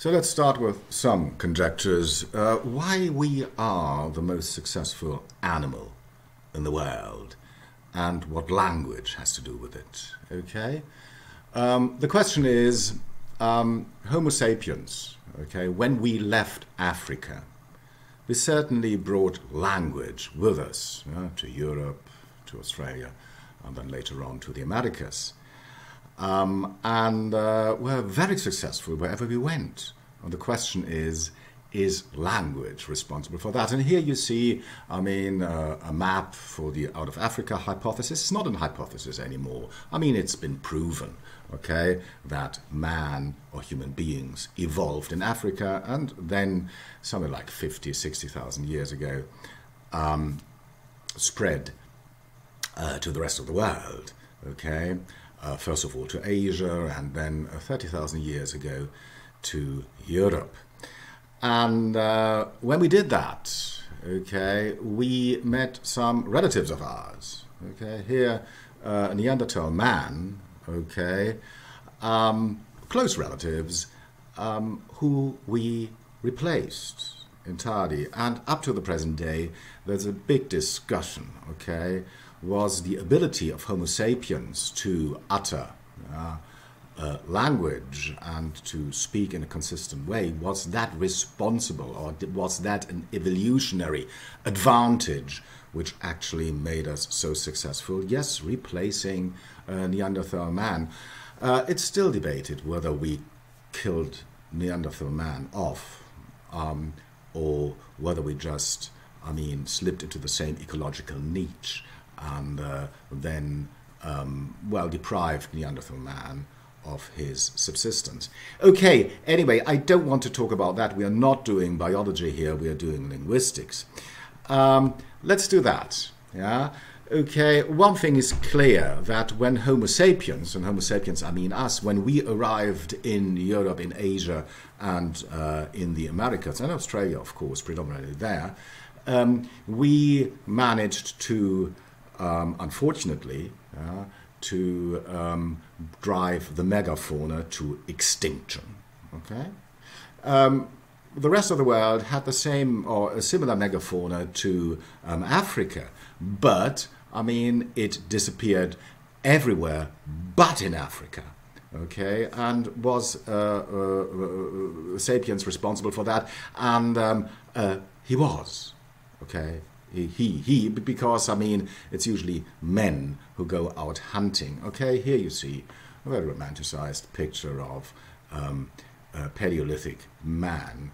So let's start with some conjectures. Why we are the most successful animal in the world and what language has to do with it. Okay? The question is, Homo sapiens, okay, when we left Africa, we certainly brought language with us to Europe, to Australia, and then later on to the Americas. And we're very successful wherever we went. And the question is language responsible for that? And here you see, a map for the out of Africa hypothesis. It's not a hypothesis anymore. It's been proven, okay, that man or human beings evolved in Africa and then something like 50, 60,000 years ago spread to the rest of the world, okay? First of all to Asia, and then 30,000 years ago to Europe. And when we did that, okay, we met some relatives of ours. Okay, here, a Neanderthal man, okay, close relatives who we replaced entirely. And up to the present day, there's a big discussion, okay, was the ability of Homo sapiens to utter language and to speak in a consistent way, was that responsible, or was that an evolutionary advantage which actually made us so successful? Yes, replacing Neanderthal man. It's still debated whether we killed Neanderthal man off or whether we just, slipped into the same ecological niche and then, deprived Neanderthal man of his subsistence. Okay, anyway, I don't want to talk about that. We are not doing biology here, we are doing linguistics. Let's do that, yeah? Okay, one thing is clear, that when Homo sapiens, and Homo sapiens I mean us, when we arrived in Europe, in Asia, and in the Americas, and Australia, of course, predominantly there, we managed to, unfortunately, to drive the megafauna to extinction. Okay, the rest of the world had the same or a similar megafauna to Africa, but it disappeared everywhere but in Africa. Okay, and was Sapiens responsible for that? And he was. Okay. Because, it's usually men who go out hunting. Okay, here you see a very romanticized picture of a Paleolithic man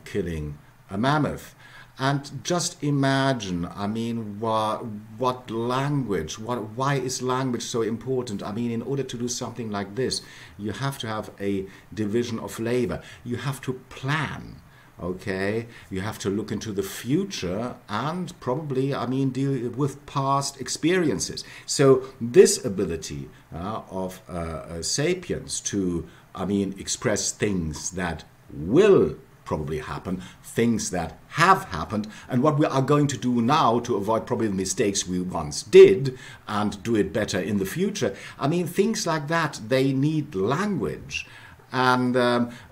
killing a mammoth. And just imagine, what language, why is language so important? In order to do something like this, you have to have a division of labor. You have to plan. Okay, you have to look into the future and probably, deal with past experiences. So this ability of sapiens to, express things that will probably happen, things that have happened, and what we are going to do now to avoid probably the mistakes we once did and do it better in the future. Things like that, they need language. And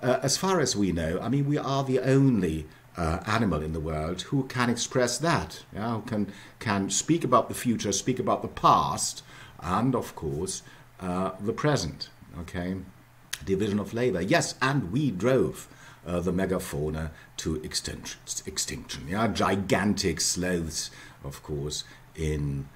as far as we know, we are the only animal in the world who can express that, who can speak about the future, speak about the past, and of course the present. Okay, division of labor. Yes, and we drove the megafauna to extinction. Yeah, gigantic sloths, of course, in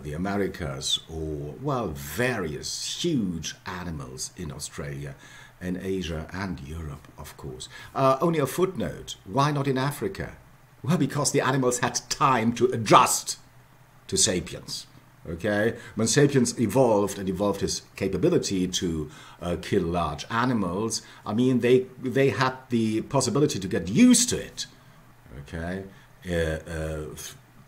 the Americas, or, various huge animals in Australia and Asia and Europe, of course. Only a footnote, why not in Africa? Well, because the animals had time to adjust to sapiens. Okay, when sapiens evolved and evolved his capability to kill large animals, they had the possibility to get used to it. Okay,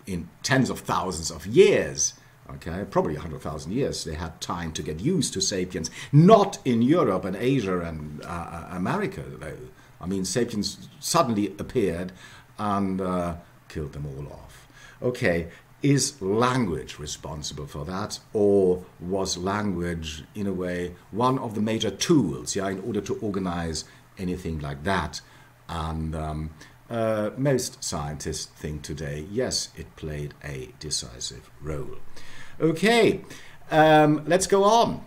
in tens of thousands of years, okay, probably 100,000 years, they had time to get used to sapiens. Not in Europe and Asia and America, though. Sapiens suddenly appeared and killed them all off. Okay, is language responsible for that, or was language, in a way, one of the major tools, yeah, in order to organize anything like that? And most scientists think today, yes, it played a decisive role. Okay, let's go on.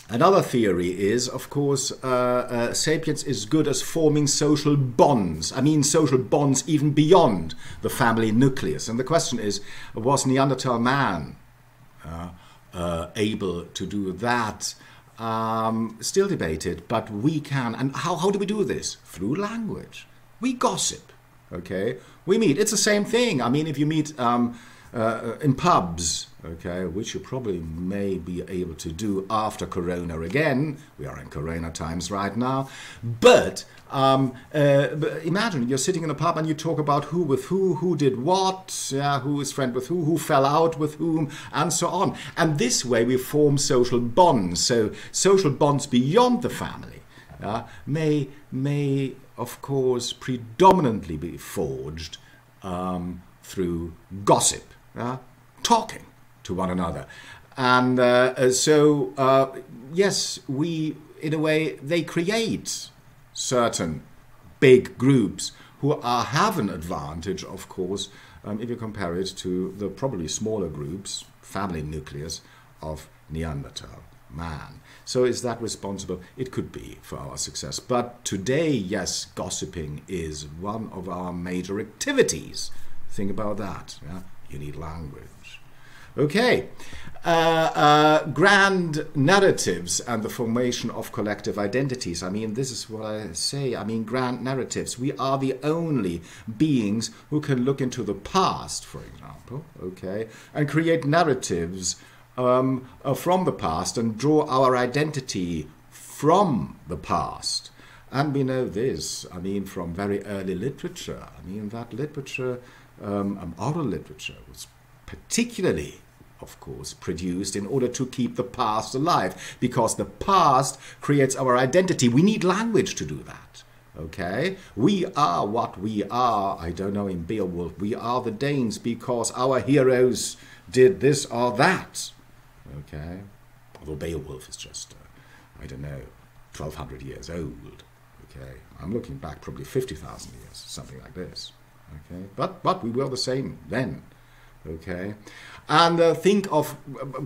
Another theory is, of course, sapiens is good as forming social bonds. I mean, social bonds even beyond the family nucleus. And the question is, was Neanderthal man able to do that? Still debated, but we can. And how do we do this? Through language. We gossip, okay? We meet. It's the same thing. I mean, if you meet in pubs, okay, which you probably may be able to do after Corona again. We are in Corona times right now. But imagine you're sitting in a pub and you talk about who with who did what, yeah, who is friend with who fell out with whom, and so on. And this way we form social bonds. So social bonds beyond the family may, of course, predominantly be forged through gossip, talking to one another. And yes, we, in a way, they create certain big groups who have an advantage, of course, if you compare it to the probably smaller groups, family nucleus, of Neanderthal man. So is that responsible? It could be for our success. But today, yes, gossiping is one of our major activities. Think about that. Yeah? You need language. Okay. Grand narratives and the formation of collective identities. I mean, this is what I say. I mean, grand narratives. We are the only beings who can look into the past, for example, okay, and create narratives from the past and draw our identity from the past. And we know this, I mean, from very early literature. I mean, that literature, oral literature, was particularly, of course, produced in order to keep the past alive, because the past creates our identity. We need language to do that, okay? We are what we are. I don't know, in Beowulf, we are the Danes because our heroes did this or that, okay? Although Beowulf is just, I don't know, 1,200 years old, okay? I'm looking back probably 50,000 years, something like this, okay? But we were the same then, okay? And think of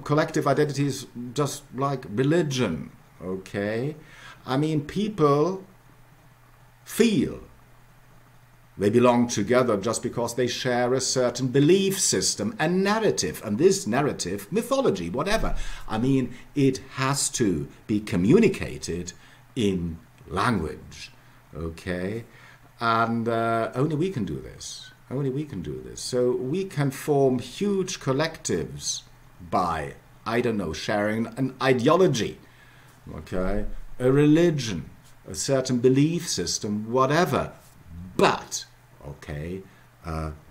collective identities just like religion, okay? I mean, people feel they belong together just because they share a certain belief system and narrative. And this narrative, mythology, whatever, I mean, it has to be communicated in language, okay? And only we can do this. Only we can do this. So we can form huge collectives by, I don't know, sharing an ideology, okay, a religion, a certain belief system, whatever. But, okay,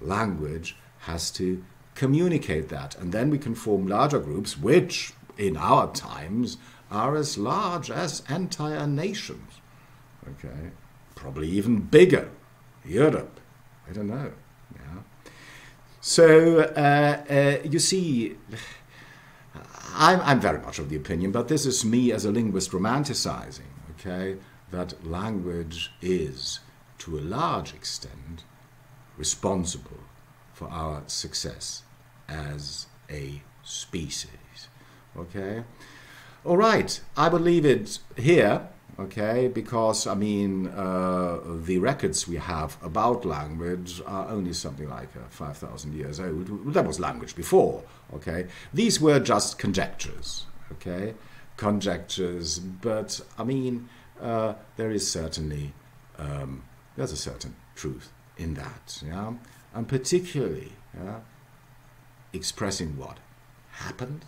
language has to communicate that. And then we can form larger groups, which in our times are as large as entire nations, okay, probably even bigger. Europe, I don't know. Yeah. So you see, I'm very much of the opinion, but this is me as a linguist romanticizing, okay, that language is, to a large extent, responsible for our success as a species, okay? All right, I will leave it here. Okay, because, I mean, the records we have about language are only something like 5,000 years old. That was language before, okay? These were just conjectures, okay? Conjectures, but, I mean, there is certainly, there's a certain truth in that, yeah? And particularly, yeah, expressing what happened,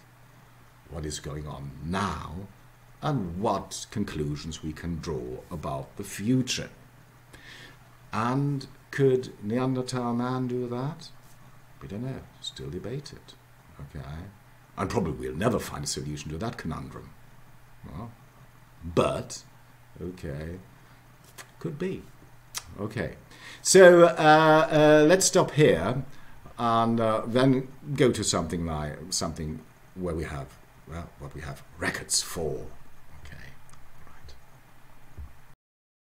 what is going on now, and what conclusions we can draw about the future. And could Neanderthal man do that? We don't know, still debated, okay? And probably we'll never find a solution to that conundrum. Well, but, okay, could be. Okay, so let's stop here. and then go to something where we have, well, what we have records for.